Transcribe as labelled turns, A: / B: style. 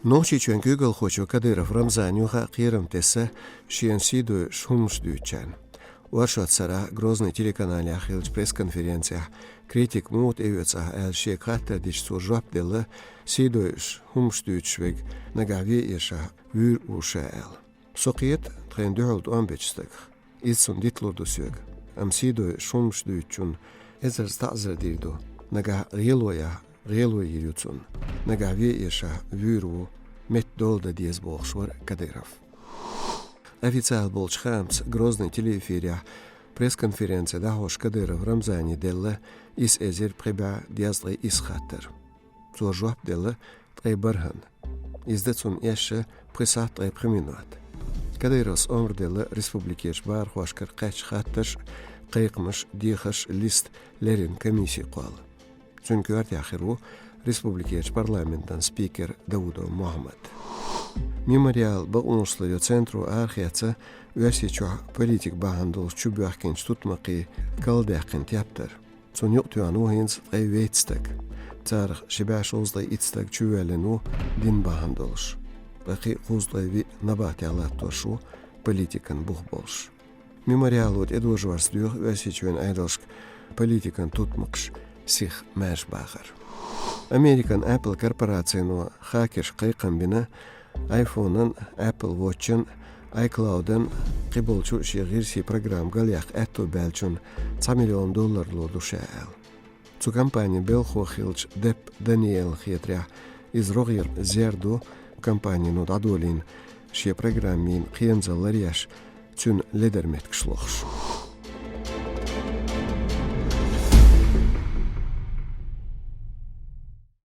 A: نوشي چون گوگل خوشو كديرف رمزانيوها قيرم تسا شين سيدو شهمش دوچان. ورشات سرا грозный телеканал ахилж пресс-конференция критик мут эвецах эл шекхатта диш суржап дела сидоиш хумштучвег нагави иша вюр уша эл. Соқиет трен дюлд амбечстек. Итсун дитлурдусёг. Am сидо шумштучун эзер стазер дирдо. Нага релоя юцун. Нагави иша вюру мет долда диез бохшвар кадыров. Официал болч хамс грозный телеэфиря пресс-конференция дахош Кадыров Рамзани делла ис эзер преба диазлы ис хаттер. Зуржуап делла трей бархан. Издецун эше пресат трей преминуат. Кадырос омр делла республикеш бар хуашкар кач хаттер кайкмыш дихаш лист лерин комиссии куал. Чункуарт яхиру республикеш парламентан спикер Даудо Мухаммад. Мемориал баунуслы центру архиаца үәсечуа политик бахандол чубуахкин штутмақи калдяхкин тяптар. Цун юқтуану хинс гайветстак. Царх шибаш озлай итстак чуэлену дин бахандолш. Бақи қузлайви набати алаттошу политикан бухболш. Мемориалут эдожварсдюх үәсечуен айдалшк политикан тутмақш сих мәш бахар. American Apple корпорацияну хакерш қайқан бина iPhone-ын, Apple Watch-ын, iCloud-ын қиболчу шиғирси программ галяқ әтту бәлчун $100 миллион лордуша әл. Цу компания Белхохилч Деп Даниэл хетря из рогир зерду компанияну дадолин ши программин қиензалар яш цун ледермет кшлохш.